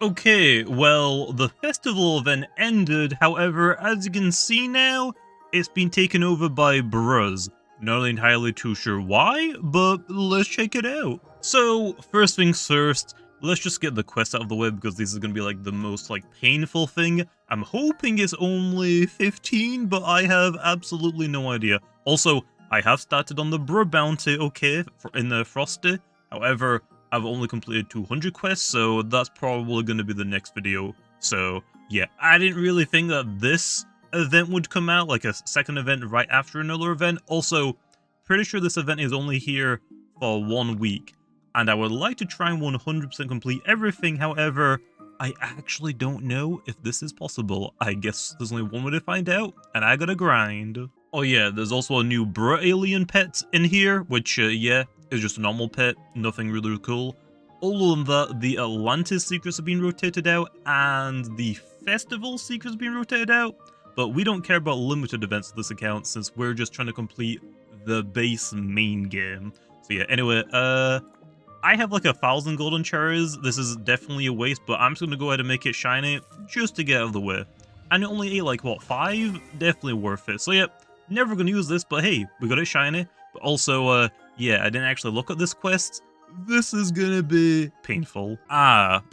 Okay, well, the festival event ended, however, as you can see now, it's been taken over by Bruz. Not entirely too sure why, but let's check it out. So, first things first, let's just get the quest out of the way because this is gonna be like the most painful thing. I'm hoping it's only 15, but I have absolutely no idea. Also, I have started on the Brud bounty, okay, in the Frosty. However, I've only completed 200 quests, so that's probably going to be the next video. So, yeah, I didn't really think that this event would come out, like a second event right after another event. Also, pretty sure this event is only here for 1 week, and I would like to try and 100% complete everything. However, I actually don't know if this is possible. I guess there's only one way to find out, and I gotta grind. Oh yeah, there's also a new Bruh alien pet in here, which, yeah, is just a normal pet, nothing really cool. Other than that, the Atlantis secrets have been rotated out, and the Festival secrets have been rotated out, but we don't care about limited events of this account, since we're just trying to complete the base main game. So yeah, anyway, I have 1,000 golden cherries. This is definitely a waste, but I'm just gonna go ahead and make it shiny, just to get out of the way. And it only ate, what, 5? Definitely worth it. So yeah, never gonna use this, but hey, we got it shiny. But also, yeah, I didn't actually look at this quest. This is gonna be painful.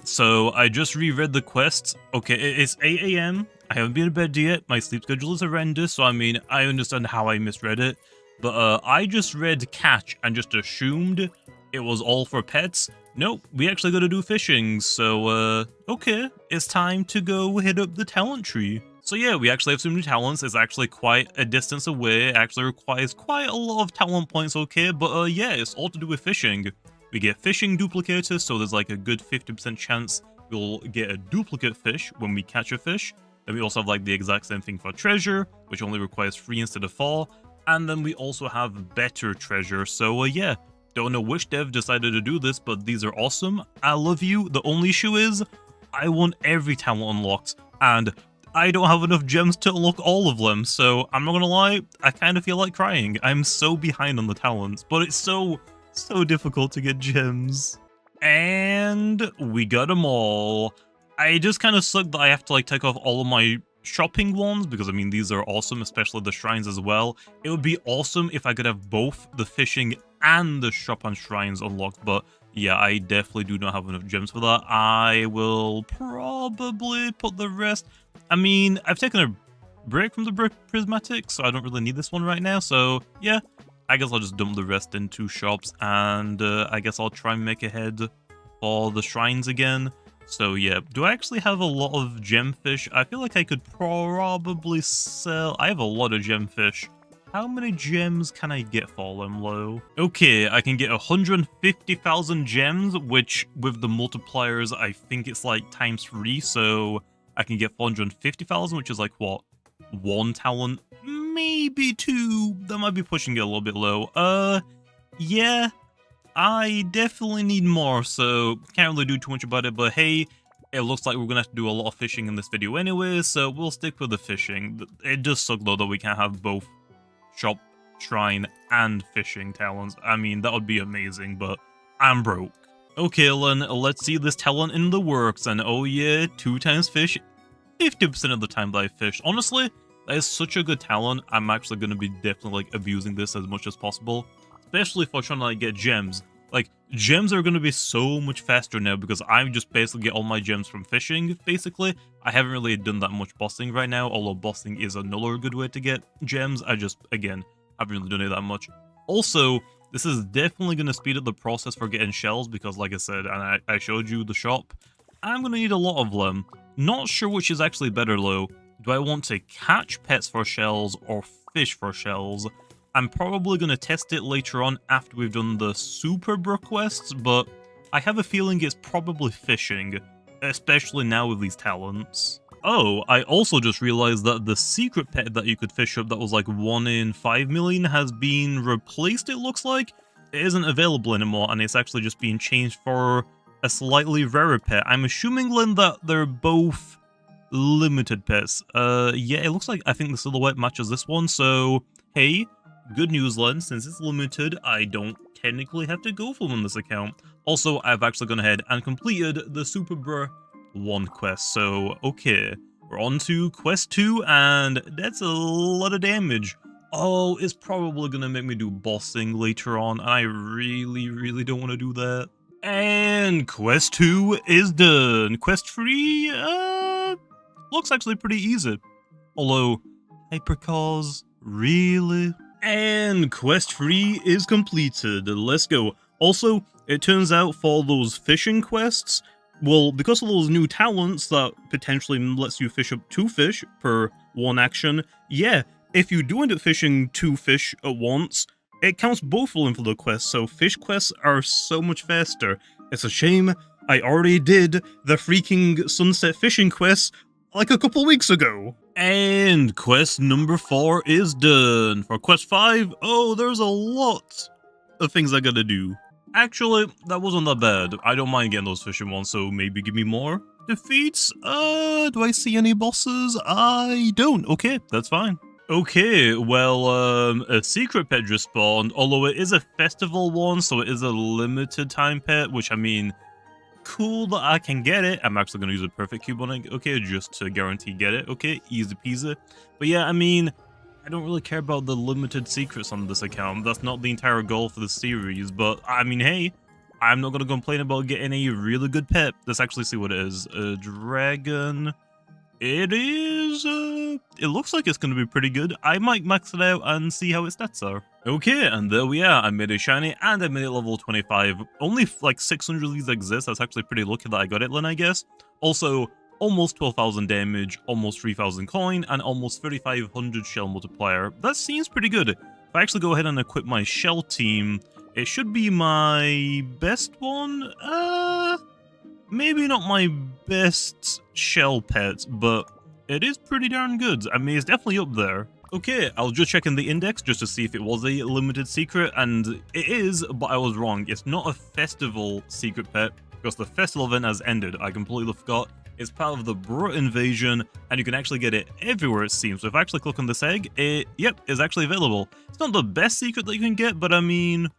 So I just reread the quest. Okay, it's 8 AM. I haven't been in bed yet. My sleep schedule is horrendous, so I mean, I understand how I misread it. But I just read catch and just assumed it was all for pets. Nope, we actually gotta do fishing, so okay, it's time to go hit up the talent tree. So yeah, we actually have some new talents. It's actually quite a distance away. It actually requires quite a lot of talent points, okay? But yeah, it's all to do with fishing. We get fishing duplicators, so there's a good 50% chance we'll get a duplicate fish when we catch a fish. Then we also have the exact same thing for treasure, which only requires 3 instead of 4. And then we also have better treasure, so yeah. Don't know which dev decided to do this, but these are awesome. I love you. The only issue is, I want every talent unlocked, and I don't have enough gems to unlock all of them, so I'm not gonna lie, I kind of feel like crying. I'm so behind on the talents, but it's so difficult to get gems. And we got them all. I just kind of suck that I have to take off all of my shopping ones, because I mean, these are awesome, especially the shrines as well. It would be awesome if I could have both the fishing and the shop and shrines unlocked, but yeah, I definitely do not have enough gems for that. I will probably put the rest... I mean, I've taken a break from the prismatic, so I don't really need this one right now, so yeah, I guess I'll just dump the rest into shops, and I guess I'll try and make a head for the shrines again. So yeah, do I actually have a lot of gemfish? I feel like I could probably sell... I have a lot of gemfish. How many gems can I get for them, low? Okay, I can get 150,000 gems, which with the multipliers, I think it's times 3, so I can get 450,000, which is what? 1 talent? Maybe 2. That might be pushing it a little bit low. Yeah. I definitely need more, so can't really do too much about it, but hey, it looks like we're gonna have to do a lot of fishing in this video anyway, so we'll stick with the fishing. It does suck though that we can't have both shop, shrine, and fishing talents. I mean, that would be amazing, but I'm broke. Okay, Len, let's see this talent in the works, and oh yeah, 2 times fish, 50% of the time that I fish. Honestly, that is such a good talent. I'm actually gonna be definitely abusing this as much as possible. Especially if I'm trying to get gems. Gems are going to be so much faster now because I just basically get all my gems from fishing, basically. I haven't really done that much bossing right now, although bossing is another good way to get gems. I just, again, haven't really done it that much. Also, this is definitely going to speed up the process for getting shells because, like I said, and I showed you the shop, I'm going to need a lot of them. Not sure which is actually better, though. Do I want to catch pets for shells or fish for shells? I'm probably going to test it later on after we've done the Super Bruh quests, but I have a feeling it's probably fishing, especially now with these talents. Oh, I also just realized that the secret pet that you could fish up that was 1 in 5 million has been replaced, it looks like. It isn't available anymore, and it's actually just being changed for a slightly rarer pet. I'm assuming, Lynn, that they're both limited pets. Yeah, it looks like I think the silhouette matches this one, so hey. Good news, Len, since it's limited, I don't technically have to go for them on this account. Also, I've actually gone ahead and completed the Super Bruh one quest. So, okay, we're on to quest 2, and that's a lot of damage. Oh, it's probably gonna make me do bossing later on, and I really don't want to do that. And quest 2 is done. Quest 3, looks actually pretty easy. Although, hypercars, really? And quest 3 is completed. Let's go. Also, it turns out for those fishing quests, well, because of those new talents that potentially lets you fish up 2 fish per one action, yeah, if you do end up fishing 2 fish at once, it counts both of them for the quest, so fish quests are so much faster. It's a shame I already did the freaking sunset fishing quest like a couple weeks ago. And quest number 4 is done. For quest 5, oh, there's a lot of things I gotta do. Actually, that wasn't that bad. I don't mind getting those fishing ones, so maybe give me more. Defeats? Do I see any bosses? I don't. Okay, that's fine. Okay, well, a secret pet just spawned, although it is a festival one, so it is a limited time pet, which, I mean, cool that I can get it. I'm actually going to use a perfect cube on it, okay, just to guarantee get it, okay, easy peasy. But yeah, I mean, I don't really care about the limited secrets on this account. That's not the entire goal for the series, but I mean, hey, I'm not going to complain about getting a really good pet. Let's actually see what it is. A dragon. It is, it looks like it's going to be pretty good. I might max it out and see how its stats are. Okay, and there we are. I made it shiny and I made it level 25. Only like 600 of these exist. That's actually pretty lucky that I got it, Lynn, I guess. Also, almost 12,000 damage, almost 3,000 coin, and almost 3,500 shell multiplier. That seems pretty good. If I actually go ahead and equip my shell team, it should be my best one. Maybe not my best shell pet, but it is pretty darn good. I mean, it's definitely up there. Okay, I was just checking the index just to see if it was a limited secret, and it is, but I was wrong. It's not a festival secret pet, because the festival event has ended. I completely forgot. It's part of the Brut invasion, and you can actually get it everywhere, it seems. So if I actually click on this egg, yep, is actually available. It's not the best secret that you can get, but I mean,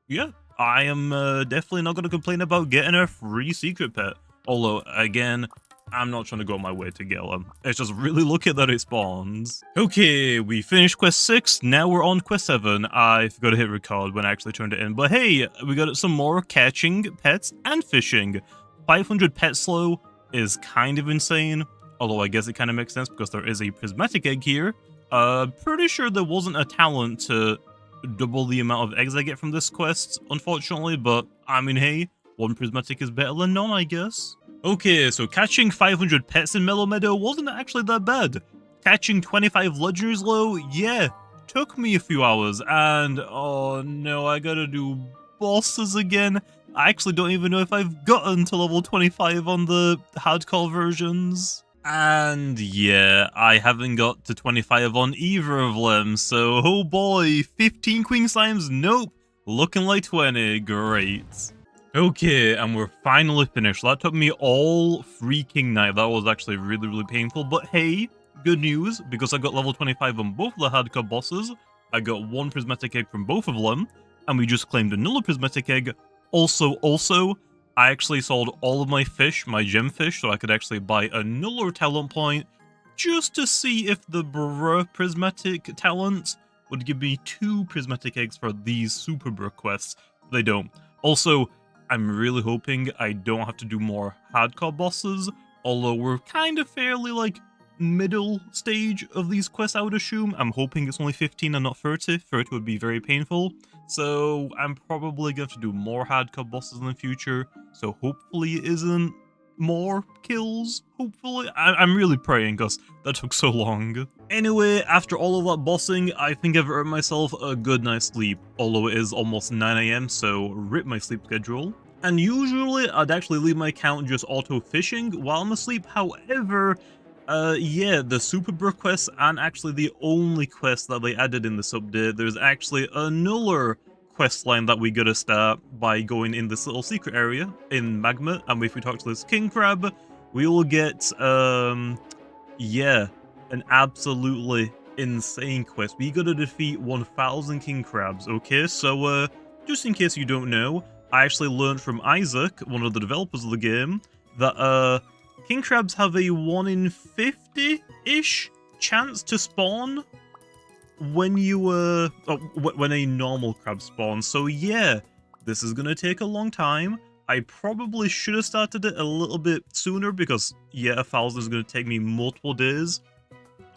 yeah. I am definitely not going to complain about getting a free secret pet. Although, again, I'm not trying to go my way to get them. It's just really lucky that it spawns. Okay, we finished quest 6. Now we're on quest 7. I forgot to hit record when I actually turned it in. But hey, we got some more catching pets and fishing. 500 pet slow is kind of insane. Although I guess it kind of makes sense because there is a prismatic egg here. Pretty sure there wasn't a talent to double the amount of eggs I get from this quest, unfortunately, but I mean, hey, one prismatic is better than none, I guess. Okay, so catching 500 pets in Mellow Meadow wasn't actually that bad. Catching 25 legendaries low, yeah, took me a few hours, and oh no, I gotta do bosses again. I actually don't even know if I've gotten to level 25 on the hardcore versions. And yeah, I haven't got to 25 on either of them, so oh boy, 15 Queen Slimes, nope, looking like 20, great. Okay, and we're finally finished. That took me all freaking night. That was actually really painful, but hey, good news, because I got level 25 on both of the hardcore bosses, I got one prismatic egg from both of them, and we just claimed another prismatic egg. Also, I actually sold all of my fish, my gem fish, so I could actually buy another talent point just to see if the prismatic talent would give me 2 prismatic eggs for these super quests. They don't. Also, I'm really hoping I don't have to do more hardcore bosses, although we're kind of fairly like middle stage of these quests, I would assume. I'm hoping it's only 15 and not 30. 30 would be very painful. So I'm probably going to do more hardcore bosses in the future. So hopefully it isn't more kills, hopefully. I'm really praying because that took so long. Anyway, after all of that bossing, I think I've earned myself a good night's sleep. Although it is almost 9 AM, so rip my sleep schedule. And usually I'd actually leave my account just auto fishing while I'm asleep. However, yeah, the super quests aren't actually the only quest that they added in this update. There's actually another quest line that we gotta start by going in this little secret area in Magma, and if we talk to this king crab, we will get, yeah, an absolutely insane quest. We gotta defeat 1,000 king crabs, okay? So, just in case you don't know, I actually learned from Isaac, one of the developers of the game, that, king crabs have a 1 in 50-ish chance to spawn when you, when a normal crab spawns. So yeah, this is gonna take a long time. I probably should have started it a little bit sooner because, yeah, 1,000 is gonna take me multiple days.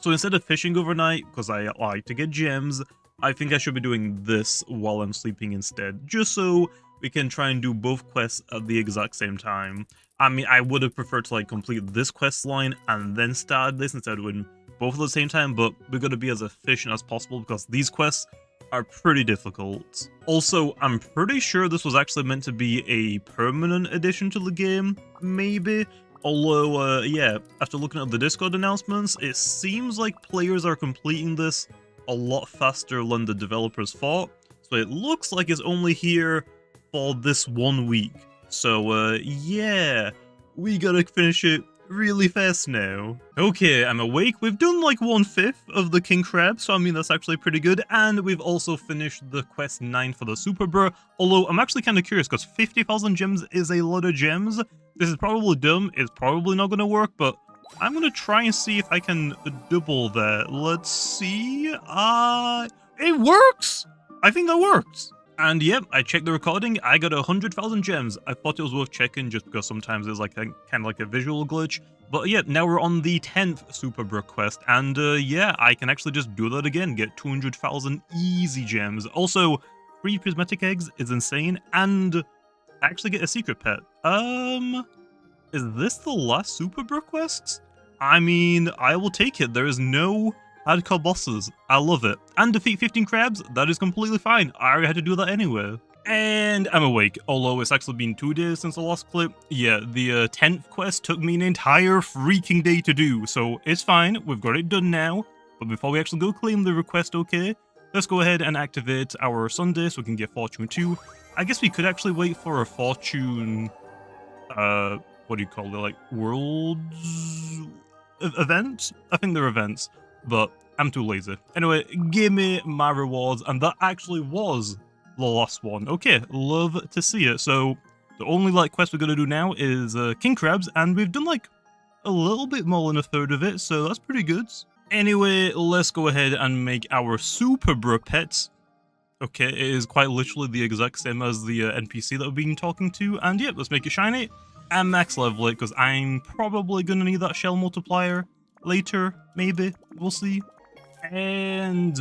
So instead of fishing overnight, because I like to get gems, I think I should be doing this while I'm sleeping instead, just so we can try and do both quests at the exact same time. I mean, I would have preferred to like complete this quest line and then start this instead of doing both at the same time, but we're going to be as efficient as possible because these quests are pretty difficult. Also, I'm pretty sure this was actually meant to be a permanent addition to the game, maybe. Although, yeah, after looking at the Discord announcements, it seems like players are completing this a lot faster than the developers thought. So it looks like it's only here for this 1 week. So, yeah, we gotta finish it really fast now. Okay, I'm awake. We've done like 1/5 of the king crab, so I mean that's actually pretty good. And we've also finished the quest 9 for the super bro. Although I'm actually kind of curious because 50,000 gems is a lot of gems. This is probably dumb. It's probably not gonna work, but I'm gonna try and see if I can double that. Let's see. It works. I think that works. And yep, I checked the recording, I got 100,000 gems. I thought it was worth checking just because sometimes there's like kind of like a visual glitch. But yeah, now we're on the 10th Super Brook quest, and yeah, I can actually just do that again, get 200,000 easy gems. Also, 3 prismatic eggs is insane, and I actually get a secret pet. Is this the last Super Brook quest? I mean, I will take it. There is no hardcore bosses. I love it. And defeat 15 crabs, that is completely fine. I already had to do that anyway. And I'm awake, although it's actually been 2 days since the last clip. Yeah, the 10th quest took me an entire freaking day to do, so it's fine. We've got it done now. But before we actually go claim the request, okay, let's go ahead and activate our Sunday so we can get Fortune 2. I guess we could actually wait for a Fortune, what do you call it, like, Worlds event? I think they're events. But I'm too lazy. Anyway, give me my rewards, and that actually was the last one. Okay, love to see it. So the only like quest we're gonna do now is king crabs, and we've done like a little bit more than a third of it, so that's pretty good. Anyway, let's go ahead and make our super bro pet. Okay, it is quite literally the exact same as the NPC that we've been talking to, and yeah, let's make it shiny and max level it because I'm probably gonna need that shell multiplier later, maybe, we'll see. And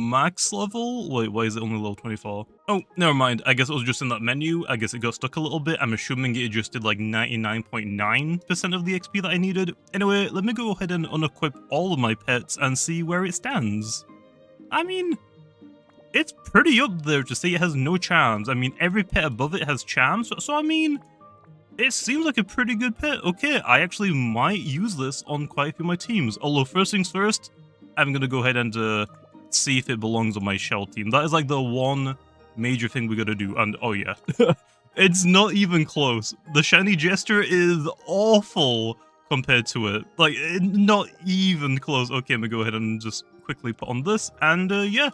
max level? Wait, why is it only level 24? Oh, never mind, I guess it was just in that menu. I guess it got stuck a little bit. I'm assuming it just did like 99.9% of the XP that I needed. Anyway, let me go ahead and unequip all of my pets and see where it stands. I mean, it's pretty up there to say it has no charms. I mean, every pet above it has charms, so I mean, it seems like a pretty good pet. Okay, I actually might use this on quite a few of my teams. Although, first things first, I'm going to go ahead and see if it belongs on my shell team. That is like the one major thing we got to do. And, oh yeah, it's not even close. The shiny gesture is awful compared to it. Like, not even close. Okay, I'm going to go ahead and just quickly put on this. And, yeah,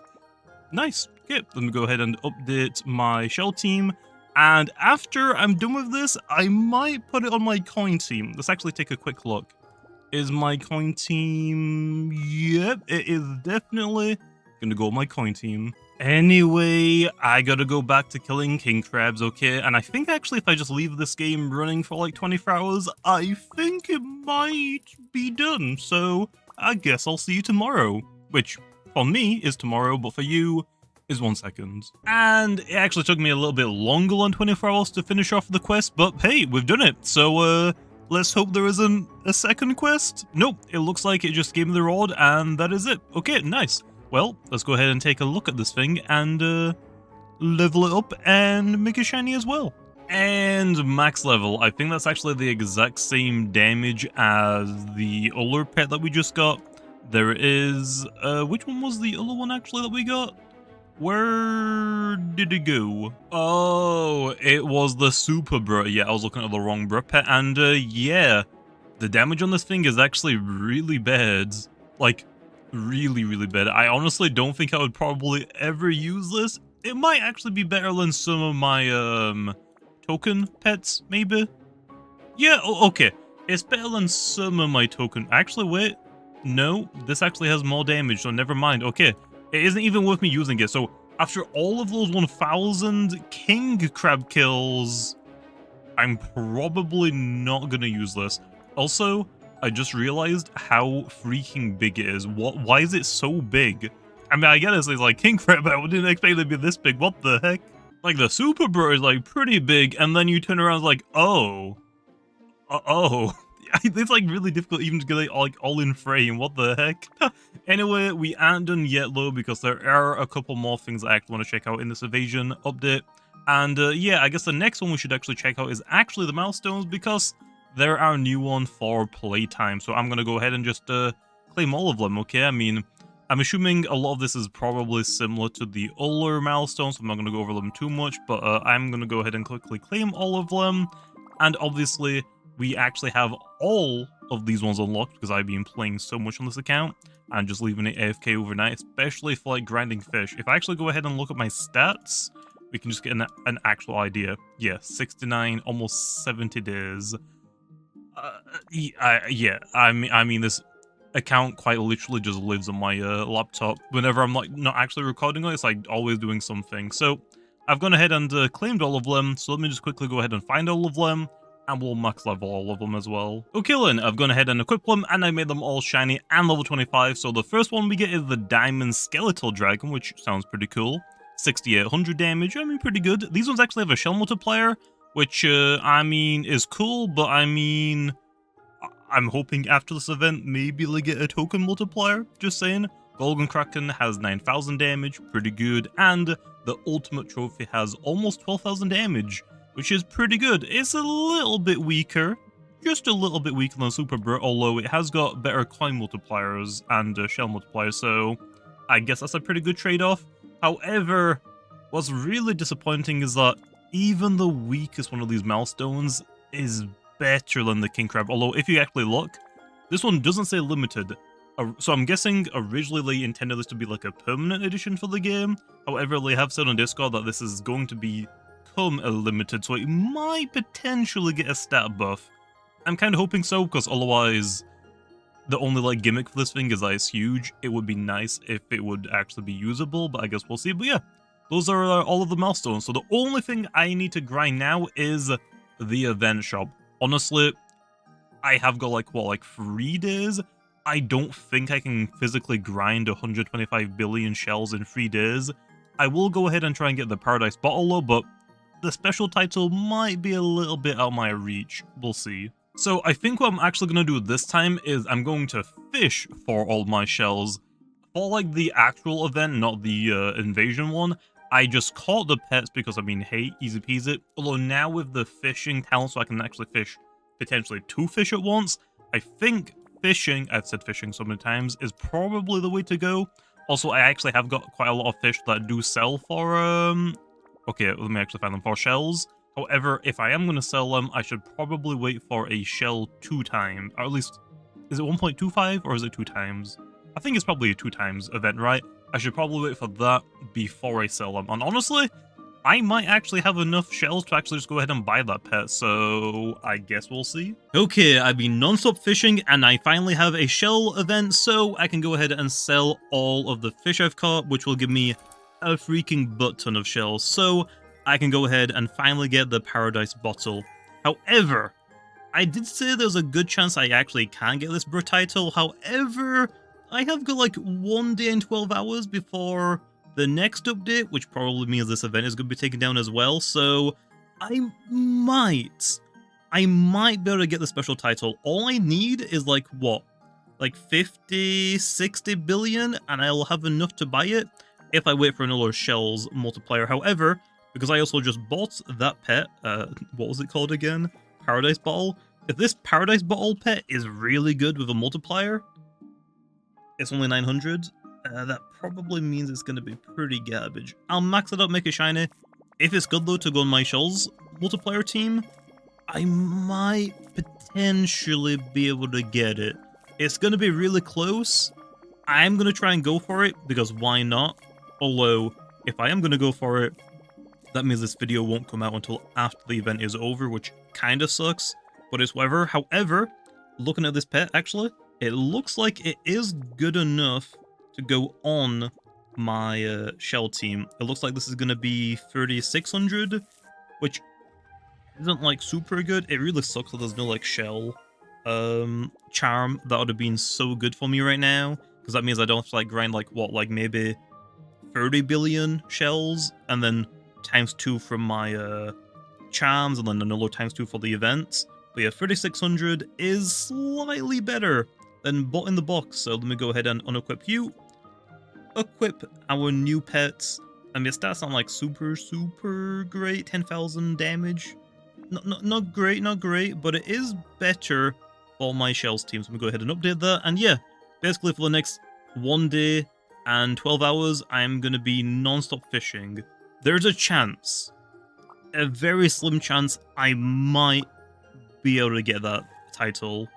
nice. Okay, let me go ahead and update my shell team. And after I'm done with this, I might put it on my coin team. Let's actually take a quick look. Is my coin team... Yep, it is definitely gonna go on my coin team. Anyway, I gotta go back to killing king crabs, okay? And I think actually if I just leave this game running for like 24 hours, I think it might be done. So I guess I'll see you tomorrow. Which, for me, is tomorrow, but for you... is 1 second. And it actually took me a little bit longer than 24 hours to finish off the quest, but hey, we've done it. So, let's hope there isn't a second quest. Nope, it looks like it just gave me the reward, and that is it. Okay, nice. Well, let's go ahead and take a look at this thing and, level it up and make it shiny as well. And max level. I think that's actually the exact same damage as the other pet that we just got. There is, which one was the other one actually that we got? Where did it go? Oh, it was the super bro. Yeah, I was looking at the wrong bro pet. And yeah, the damage on this thing is actually really bad. Like, really, really bad. I honestly don't think I would probably ever use this. It might actually be better than some of my token pets, maybe. Yeah, okay. It's better than some of my token. Actually, wait. No, this actually has more damage, so never mind. Okay, it isn't even worth me using it. So after all of those 1,000 king crab kills, I'm probably not gonna use this. Also, I just realized how freaking big it is. Why is it so big? I mean, I get it's like king crab, but I didn't expect it to be this big. What the heck? Like, the super bro is like pretty big, and then you turn around like, oh. Oh. It's like really difficult even to get it like all in frame. What the heck? Anyway, we aren't done yet though, because there are a couple more things I actually want to check out in this evasion update. And yeah, I guess the next one we should actually check out is actually the milestones, because there are new one for playtime. So I'm gonna go ahead and just claim all of them. Okay, I mean, I'm assuming a lot of this is probably similar to the other milestones, so I'm not gonna go over them too much. But I'm gonna go ahead and quickly claim all of them, and obviously we actually have all of these ones unlocked because I've been playing so much on this account and just leaving it AFK overnight, especially for like grinding fish. If I actually go ahead and look at my stats, we can just get an actual idea. Yeah, 69, almost 70 days. Yeah, I mean this account quite literally just lives on my laptop. Whenever I'm like not actually recording it, it's like always doing something. So I've gone ahead and claimed all of them. So let me just quickly go ahead and find all of them, and we'll max level all of them as well. Okay then, I've gone ahead and equipped them, and I made them all shiny and level 25. So the first one we get is the Diamond Skeletal Dragon, which sounds pretty cool. 6,800 damage, I mean, pretty good. These ones actually have a shell multiplier, which, I mean, is cool, but I mean, I'm hoping after this event, maybe they'll get a token multiplier, just saying. Golden Kraken has 9,000 damage, pretty good, and the Ultimate Trophy has almost 12,000 damage, which is pretty good. It's a little bit weaker, just a little bit weaker than Super Bro, although it has got better coin multipliers and shell multipliers, so I guess that's a pretty good trade-off. However, what's really disappointing is that even the weakest one of these milestones is better than the King Crab, although if you actually look, this one doesn't say limited. So I'm guessing originally they intended this to be like a permanent edition for the game. However, they have said on Discord that this is going to become a limited, so it might potentially get a stat buff. I'm kind of hoping so, because otherwise the only like gimmick for this thing is that it's huge. It would be nice if it would actually be usable, but I guess we'll see. But yeah, those are all of the milestones. So the only thing I need to grind now is the event shop. Honestly, I have got like 3 days. I don't think I can physically grind 125 billion shells in 3 days. I will go ahead and try and get the Paradise Bottle though, but the special title might be a little bit out of my reach. We'll see. So I think what I'm actually going to do this time is I'm going to fish for all my shells. For like the actual event, not the invasion one, I just caught the pets because, I mean, hey, easy peasy. Although now with the fishing talent, so I can actually fish potentially 2 fish at once, I think fishing, I've said fishing so many times, is probably the way to go. Also, I actually have got quite a lot of fish that do sell for, okay, let me actually find them, for shells. However, if I am going to sell them, I should probably wait for a shell 2 times, or at least, is it 1.25 or is it 2 times? I think it's probably a 2 times event, right? I should probably wait for that before I sell them. And honestly, I might actually have enough shells to actually just go ahead and buy that pet, so I guess we'll see. Okay, I've been non-stop fishing, and I finally have a shell event, so I can go ahead and sell all of the fish I've caught, which will give me a freaking butt ton of shells. So I can go ahead and finally get the Paradise Bottle. However, I did say there's a good chance I actually can get this bro title. However, I have got like 1 day and 12 hours before the next update, which probably means this event is going to be taken down as well. So I might be able to get the special title. All I need is like what? Like 50, 60 billion, and I'll have enough to buy it if I wait for another shells multiplier. However, because I also just bought that pet, what was it called again? Paradise Bottle. If this Paradise Bottle pet is really good with a multiplier, it's only 900. That probably means it's going to be pretty garbage. I'll max it up, make it shiny. If it's good though to go on my shells multiplier team, I might potentially be able to get it. It's going to be really close. I'm going to try and go for it, because why not? Although, if I am going to go for it, that means this video won't come out until after the event is over, which kind of sucks. but it's whatever. However, looking at this pet, actually, it looks like it is good enough to go on my shell team. It looks like this is going to be 3,600, which isn't like super good. It really sucks that there's no like shell charm. That would have been so good for me right now, because that means I don't have to like grind like what, like maybe 30 billion shells, and then ×2 from my charms, and then another ×2 for the events. But yeah, 3,600 is slightly better than bot in the box. So let me go ahead and unequip you, equip our new pets, and the stats aren't like super great. 10,000 damage, not great, but it is better for my shells team. So I'm gonna go ahead and update that. And yeah, basically for the next 1 day and 12 hours, I'm gonna be non-stop fishing. There's a chance, a very slim chance, I might be able to get that title.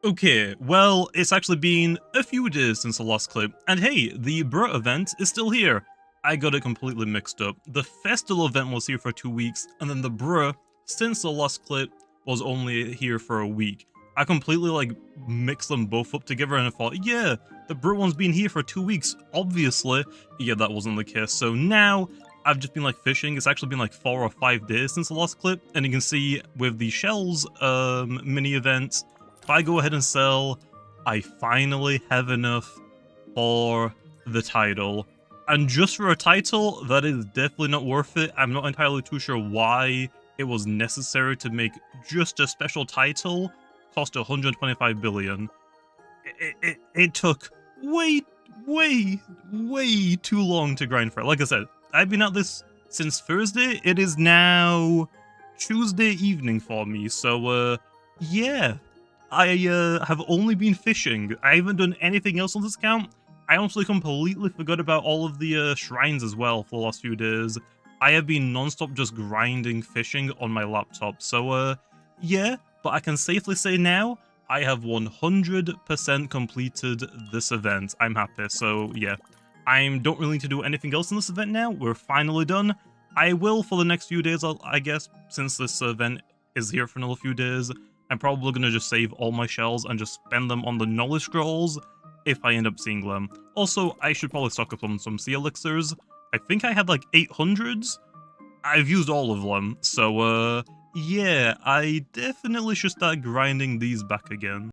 Okay, well, it's actually been a few days since the last clip, and hey, the Bruh event is still here. I got it completely mixed up. The Festival event was here for 2 weeks, and then the Bruh, since the last clip, was only here for a week. I completely like mixed them both up together, and I thought, yeah, the Bruh one's been here for 2 weeks, obviously. Yeah, that wasn't the case. So now I've just been like fishing. It's actually been like 4 or 5 days since the last clip, and you can see with the shells mini event, if I go ahead and sell, I finally have enough for the title. And just for a title, that is definitely not worth it. I'm not entirely too sure why it was necessary to make just a special title cost 125 billion. It took way too long to grind for it. Like I said, I've been at this since Thursday. It is now Tuesday evening for me, so yeah. I have only been fishing. I haven't done anything else on this account. I honestly completely forgot about all of the shrines as well for the last few days. I have been non-stop just grinding fishing on my laptop, so yeah. But I can safely say now, I have 100% completed this event. I'm happy, so yeah. I don't really need to do anything else in this event now. We're finally done. I will for the next few days, I guess, since this event is here for another few days. I'm probably going to just save all my shells and just spend them on the knowledge scrolls if I end up seeing them. Also, I should probably stock up on some sea elixirs. I think I had like 800s. I've used all of them, so yeah, I definitely should start grinding these back again.